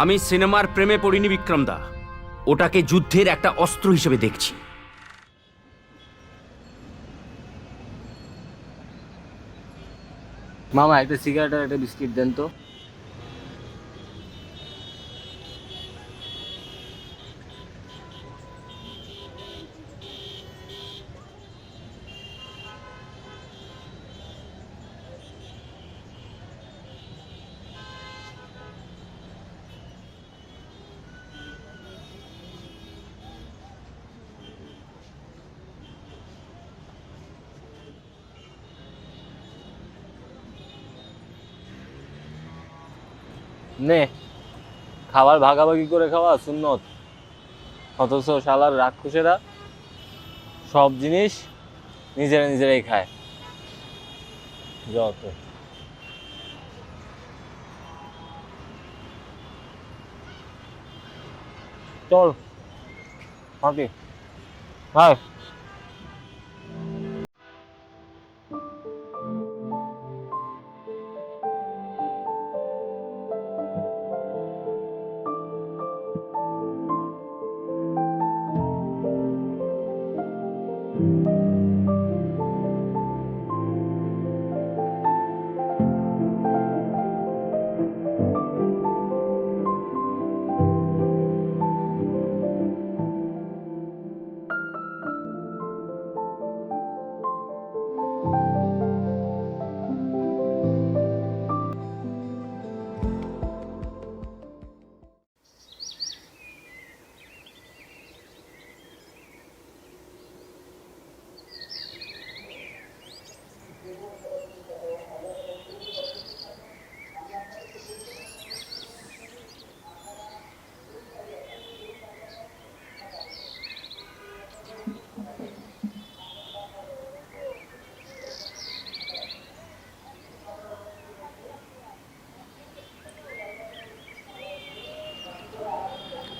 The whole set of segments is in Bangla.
আমি সিনেমার প্রেমে পড়িনি বিক্রম দা, ওটাকে যুদ্ধের একটা অস্ত্র হিসেবে দেখছি। মামা একটা সিগারেট আর একটা বিস্কিট দেন তো। নে, খাবার ভাগাভাগি করে খাওয়া সুন্নত, অথচ শালার রাক্ষসেরা সব জিনিস নিজেরা নিজেরাই খায়। যত চল হাঁটি ভাই।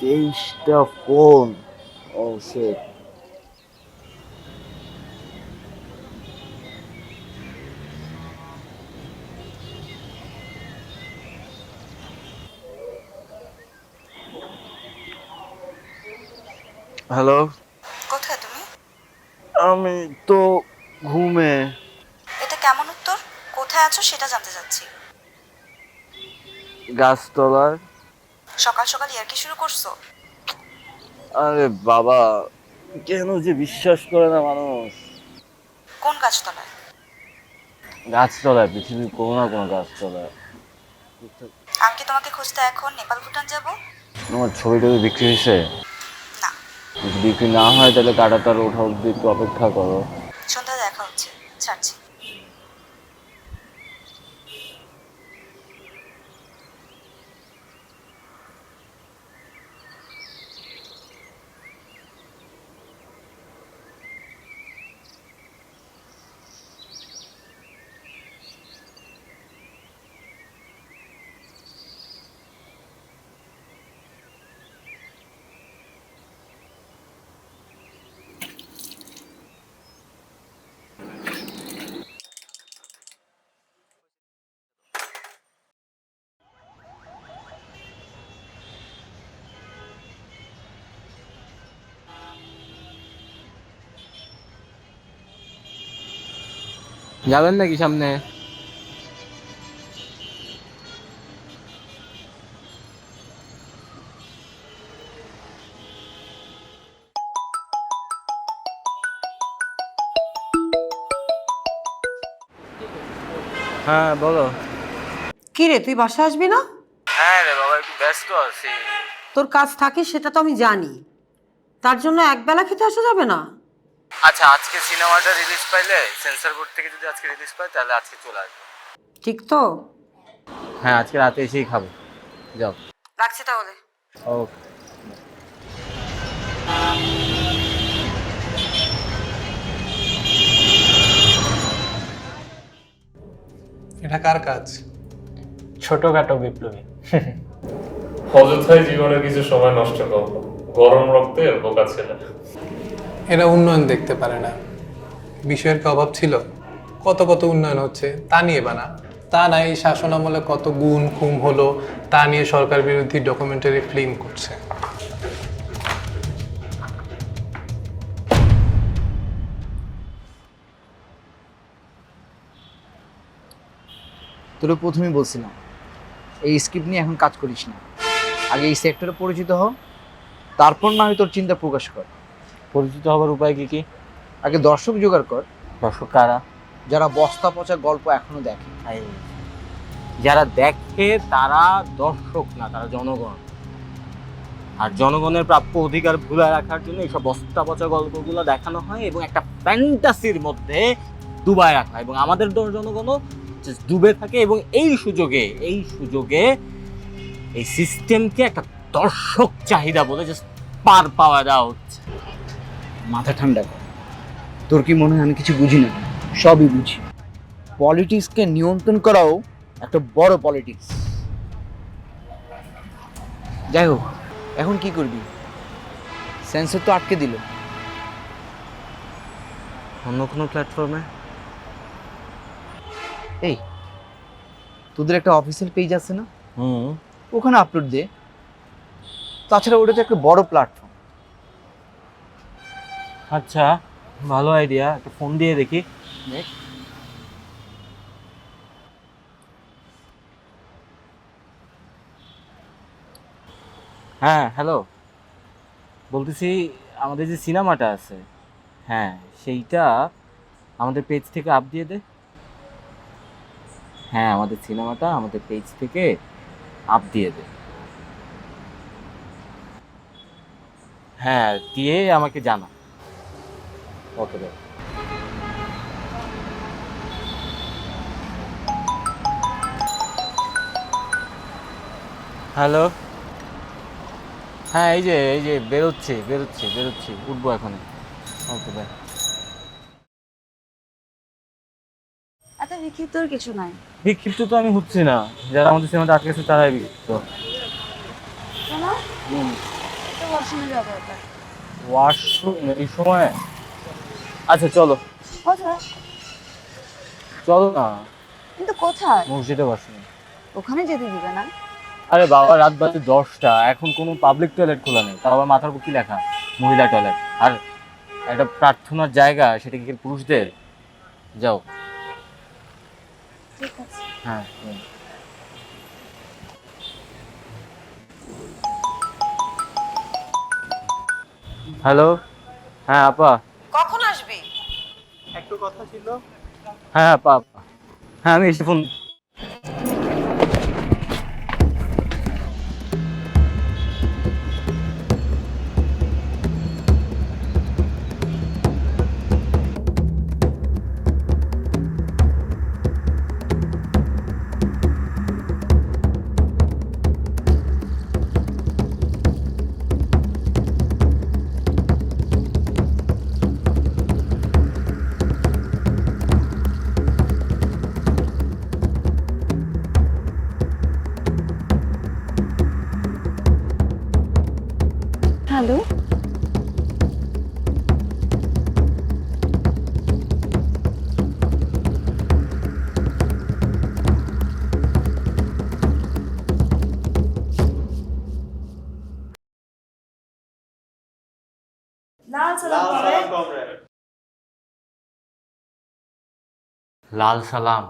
তেইশটা ফোন, ও শিট। হ্যালো, কোথায় তুমি? আমি তো ঘুমে। এটা কেমন উত্তর? কোথায় আছো সেটা জানতে চাচ্ছি। গাছতলার। সকাল সকাল ইয়ার্কি শুরু করছো? আরে বাবা, কেন যে বিশ্বাস করে না মানুষ। কোন গাছতলায়? গাছতলায়, পৃথিবীর কোনো না কোনো গাছতলায়। আমি কি তোমাকে খুঁজতে এখন নেপাল ভুটান যাব? আমার ছবিটা তো বিক্রি হয়েছে। না। যদি বিক্রি না হয় তাহলে কাটাতার ওঠা অব্দি একটু অপেক্ষা করো। সন্ধ্যা দেখা হচ্ছে, ছাড়ছি। যাবেন নাকি সামনে? হ্যাঁ বলো। কি রে, তুই বাসা আসবি না? হ্যাঁ রে বাবা, একটু ব্যস্ত আছি। তোর কাজ থাকে সেটা তো আমি জানি, তার জন্য একবেলা খেতে আসা যাবে না? আচ্ছা, আজকে সিনেমাটা রিলিজ পাইলে, সেন্সর বোর্ড থেকে যদি আজকে রিলিজ পাই তাহলে আজকে চলে আসবো। ঠিক তো? হ্যাঁ, আজকে রাতে এসেই খাবো। যাও। রাখছি তাহলে। ওকে। এটা কার কাজ? ছোটখাটো বিপ্লবী। অযথায় জীবনে কিছু সময় নষ্ট করবো, গরম রক্তের বোকা ছেলে। এরা উন্নয়ন দেখতে পারে না। বিষয়ের কি অভাব ছিল? কত কত উন্নয়ন হচ্ছে তা নিয়ে বানা। তা না, এই শাসন আমলে কত গুণ খুম হলো তা নিয়ে সরকার বিরোধী ডকুমেন্টারি ফিল্ম করছে। তোরে প্রথমেই বলছিলাম এই স্ক্রিপ্ট নিয়ে এখন কাজ করিস না, আগে এই সেক্টরে পরিচিত হ, তারপর না হয় তোর চিন্তা প্রকাশ কর। পরিচিত হবার উপায় কি কি? আগে দর্শক জোগাড় কর, দর্শক কারা? যারা বস্তা পচা গল্প এখনো দেখে। যারা দেখে তারা দর্শক না, তারা জনগণ। আর জনগণের প্রাপ্য অধিকার ভুলে রাখার জন্য এইসব বস্তা পচা গল্পগুলো দেখানো হয় এবং একটা ফ্যান্টাসির মধ্যে ডুবায় রাখা হয় এবং আমাদের জনগণও ডুবে থাকে এবং এই সুযোগে এই সিস্টেমকে একটা দর্শক চাহিদা বলে জাস্ট পার পাওয়া দেওয়া হচ্ছে। মাথা ঠান্ডা কর, তোর কি মনে হয় আমি কিছু বুঝি না? সবই বুঝি। পলিটিক্সকে নিয়ন্ত্রণ করাও একটা বড় পলিটিক্স। যাই হোক, এখন কি করবি? সেন্সর তো আটকে দিল। অন্য কোনো প্ল্যাটফর্মে? এই তোদের একটা অফিসিয়াল পেজ আছে না, ওখানে আপলোড দে। তাছাড়া ওটা তো একটা বড় প্ল্যাটফর্ম। আচ্ছা, ভালো আইডিয়া, একটা ফোন দিয়ে দেখি। হ্যাঁ, হ্যালো, বলতেছি আমাদের যে সিনেমাটা আছে, হ্যাঁ সেইটা আমাদের পেজ থেকে আপ দিয়ে দে। হ্যাঁ, আমাদের সিনেমাটা আমাদের পেজ থেকে আপ দিয়ে দে। হ্যাঁ, দিয়ে আমাকে জানা কত দেবে। হ্যালো, হ্যাঁ এই যে বেরোচ্ছি, উঠবো এখন। ওকে, বাই। এত বিক্ষিপ্তর কিছু নাই। বিক্ষিপ্ত তো আমি হচ্ছি না, যারা আমাদের সিনেমাটা আটকে গেছে তারাই বিক্ষিপ্ত। শোনো, একটু ওয়াশরুমে যাওয়া দরকার। ওয়াশরুম এই সময়? আচ্ছা চলো কোথায়? চলো না, কিন্তু কোথায়? মসজিদে ওয়াশরুম। ওখানে যেতে দিবে না? আরে বাবা, রাত বাজে 10টা, এখন কোনো পাবলিক টয়লেট খোলা নেই, তার আবার মাথার উপর কি লেখা মহিলা টয়লেট। আর একটা প্রার্থনার জায়গা, সেটা কি পুরুষদের? যাও। ঠিক আছে। হ্যাঁ। হ্যালো, হ্যাঁ আপা। কখন আসবি? একটু কথা ছিল। হ্যাঁ আপা, হ্যাঁ আমি এসে ফোন। হ্যালো, লাল সালাম।